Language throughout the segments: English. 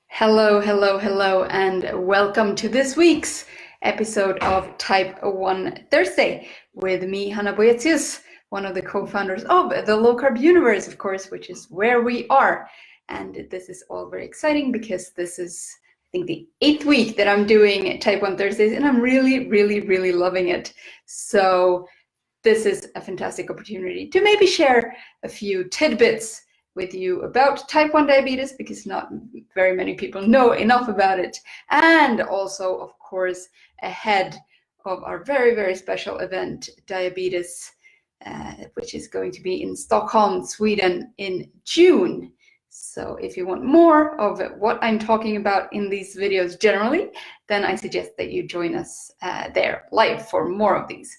Hello, hello, hello, and welcome to this week's episode of Type 1 Thursday with me, Hanna, one of the co-founders of the Low Carb Universe, of course, which is where we are. And this is all very exciting because this is, I think, the 8th week that I'm doing Type 1 Thursdays, and I'm really loving it. So this is a fantastic opportunity to maybe share a few tidbits with you about type 1 diabetes, because not very many people know enough about it. And also, of course, ahead of our very special event, Diabetes, which is going to be in Stockholm, Sweden in June. So if you want more of what I'm talking about in these videos generally, then I suggest that you join us there live for more of these.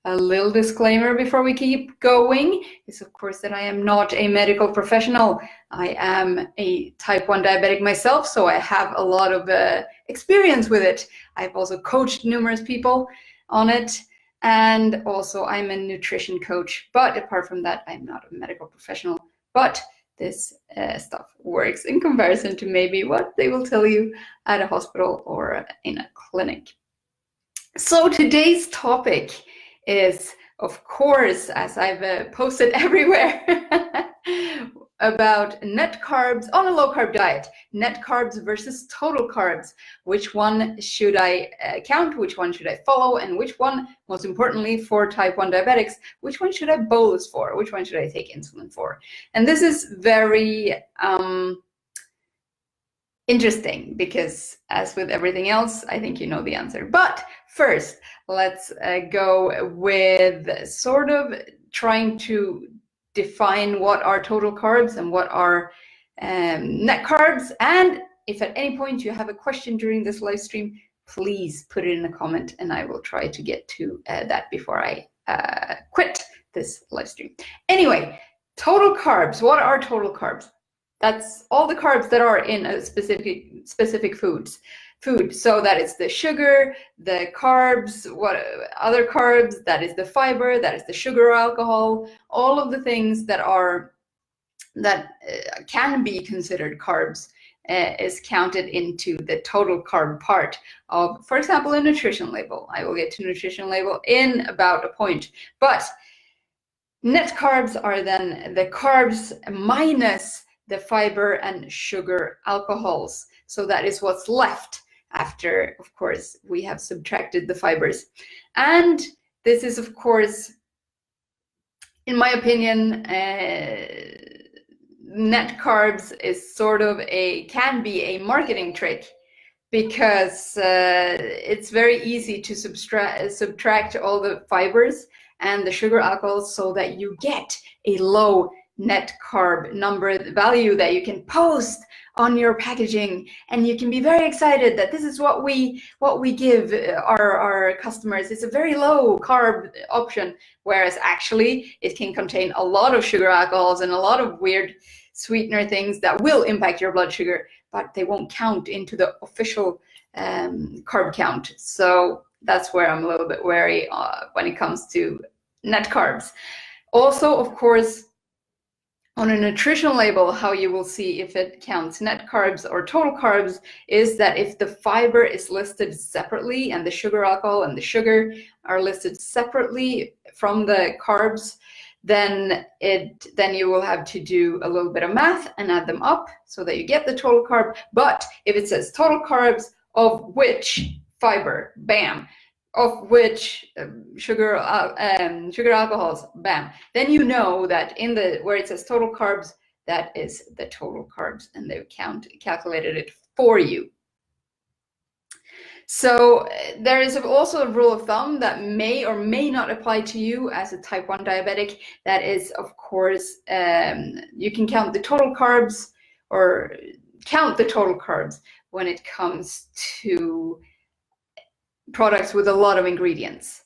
A little disclaimer before we keep going is, of course, that I am not a medical professional. I am a type 1 diabetic myself, so I have a lot of experience with it. I've also coached numerous people on it, and also I'm a nutrition coach. But apart from that, I'm not a medical professional. But this stuff works in comparison to maybe what they will tell you at a hospital or in a clinic. So today's topic is, of course, as I've posted everywhere, about net carbs on a low carb diet. Net carbs versus total carbs. Which one should I count? Which one should I follow? And which one, most importantly for type 1 diabetics, which one should I bolus for? Which one should I take insulin for? And this is very interesting because, as with everything else, I think you know the answer. But first, let's go with sort of trying to define what are total carbs and what are net carbs. And if at any point you have a question during this live stream, please put it in a comment and I will try to get to that before I quit this live stream. Anyway, total carbs. What are total carbs? That's all the carbs that are in a specific food. So that is the sugar, the carbs, what other carbs, that is the fiber, that is the sugar or alcohol, all of the things that can be considered carbs is counted into the total carb part of, for example, a nutrition label. I will get to nutrition label in about a point. But net carbs are then the carbs minus the fiber and sugar alcohols. So that is what's left after, of course, we have subtracted the fibers. And this is, of course, in my opinion, net carbs is sort of can be a marketing trick, because it's very easy to subtract all the fibers and the sugar alcohols so that you get a low net carb number value that you can post on your packaging, and you can be very excited that this is what we give our customers. It's a very low carb option, whereas actually it can contain a lot of sugar alcohols and a lot of weird sweetener things that will impact your blood sugar, but they won't count into the official carb count. So that's where I'm a little bit wary when it comes to net carbs. Also, of course, on a nutrition label, how you will see if it counts net carbs or total carbs is that if the fiber is listed separately and the sugar alcohol and the sugar are listed separately from the carbs, then you will have to do a little bit of math and add them up so that you get the total carb. But if it says total carbs of which fiber, bam, of which sugar alcohols, bam, then you know that in where it says total carbs, that is the total carbs, and they've calculated it for you. So there is also a rule of thumb that may or may not apply to you as a type 1 diabetic. That is, of course, you can count the total carbs when it comes to products with a lot of ingredients.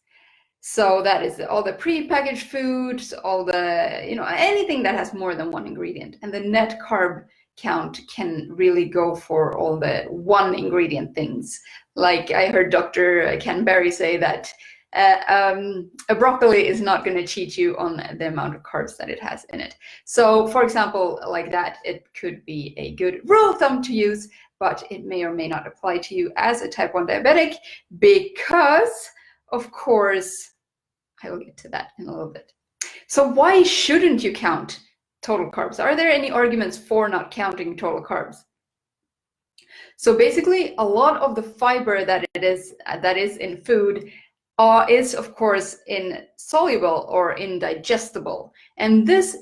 So that is all the pre-packaged foods, all the, anything that has more than one ingredient. And the net carb count can really go for all the one ingredient things. Like I heard Dr. Ken Berry say that a broccoli is not going to cheat you on the amount of carbs that it has in it. So for example, like that, it could be a good rule of thumb to use, but it may or may not apply to you as a type 1 diabetic because, of course, I will get to that in a little bit. So why shouldn't you count total carbs? Are there any arguments for not counting total carbs? So basically, a lot of the fiber that is in food is, of course, insoluble or indigestible. And this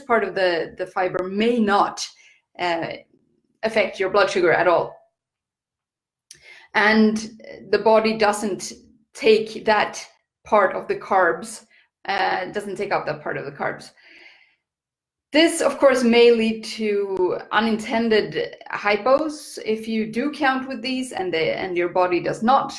part of the fiber may not affect your blood sugar at all. And the body doesn't take that part of the carbs, doesn't take up that part of the carbs. This, of course, may lead to unintended hypos if you do count with these and your body does not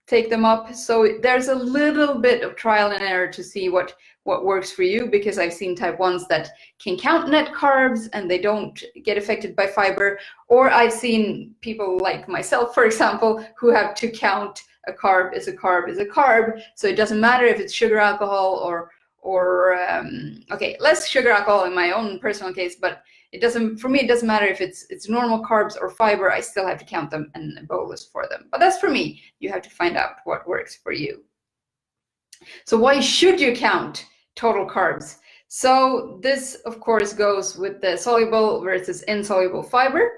take them up. So there's a little bit of trial and error to see what works for you, because I've seen type 1s that can count net carbs and they don't get affected by fiber. Or I've seen people like myself, for example, who have to count a carb is a carb is a carb. So it doesn't matter if it's sugar, alcohol, or okay, less sugar, alcohol in my own personal case, but for me it doesn't matter if it's normal carbs or fiber. I still have to count them and bolus for them. But that's for me. You have to find out what works for you. So why should you count total carbs? So this, of course, goes with the soluble versus insoluble fiber.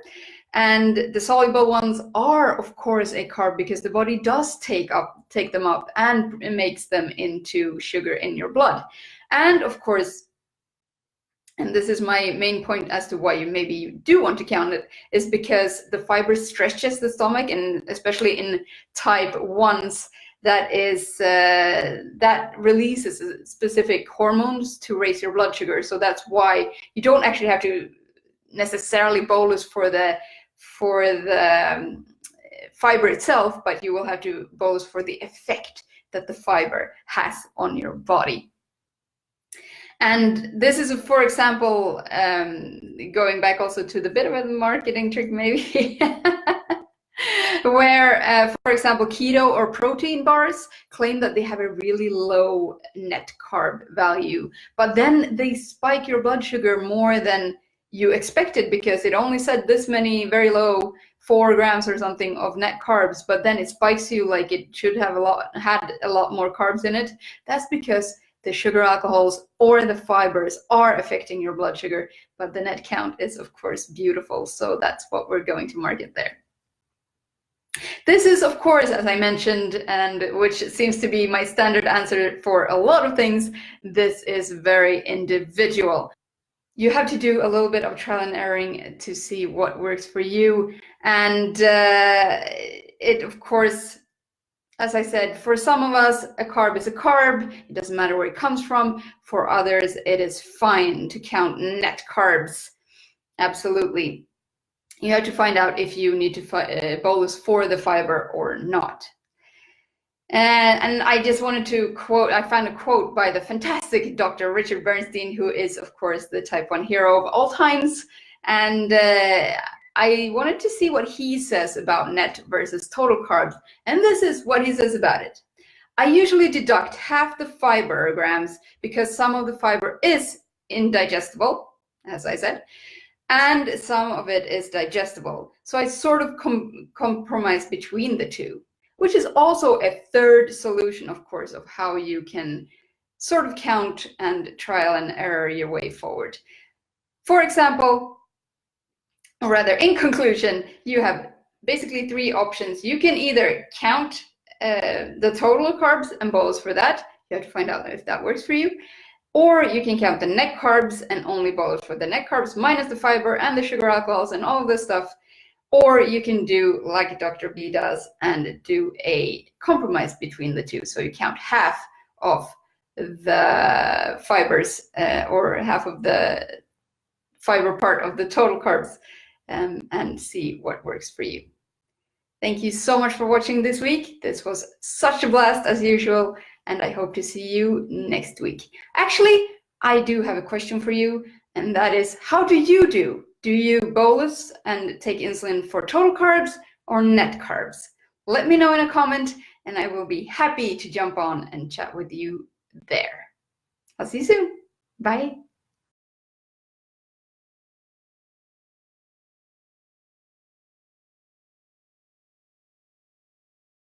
And the soluble ones are, of course, a carb because the body does take them up and it makes them into sugar in your blood. And of course, and this is my main point as to why you do want to count it, is because the fiber stretches the stomach, and especially in type 1s, that releases specific hormones to raise your blood sugar. So that's why you don't actually have to necessarily bolus for the fiber itself, but you will have to bolus for the effect that the fiber has on your body. And this is, for example, going back also to the bit of a marketing trick maybe, where, for example, keto or protein bars claim that they have a really low net carb value, but then they spike your blood sugar more than you expected because it only said this many, very low, 4 grams or something of net carbs, but then it spikes you like it should have had a lot more carbs in it. That's because the sugar alcohols or the fibers are affecting your blood sugar, but the net count is, of course, beautiful. So that's what we're going to market there. This is, of course, as I mentioned, and which seems to be my standard answer for a lot of things, this is very individual. You have to do a little bit of trial and erroring to see what works for you. And it, of course, as I said, for some of us, a carb is a carb. It doesn't matter where it comes from. For others, it is fine to count net carbs. Absolutely. You have to find out if you need to bolus for the fiber or not. And I just wanted to quote, I found a quote by the fantastic Dr. Richard Bernstein, who is, of course, the type 1 hero of all times. And I wanted to see what he says about net versus total carbs. And this is what he says about it. I usually deduct half the fiber grams because some of the fiber is indigestible, as I said, and some of it is digestible. So I sort of compromise between the two, which is also a third solution, of course, of how you can sort of count and trial and error your way forward. For example, or rather, in conclusion, you have basically 3 options. You can either count the total carbs and bolus for that. You have to find out if that works for you. Or you can count the net carbs and only bolus for the net carbs minus the fiber and the sugar alcohols and all of this stuff. Or you can do like Dr. B does and do a compromise between the two. So you count half of the fibers or half of the fiber part of the total carbs and see what works for you. Thank you so much for watching this week. This was such a blast as usual, and I hope to see you next week. Actually, I do have a question for you, and that is, how do you do? Do you bolus and take insulin for total carbs or net carbs? Let me know in a comment, and I will be happy to jump on and chat with you there. I'll see you soon. Bye.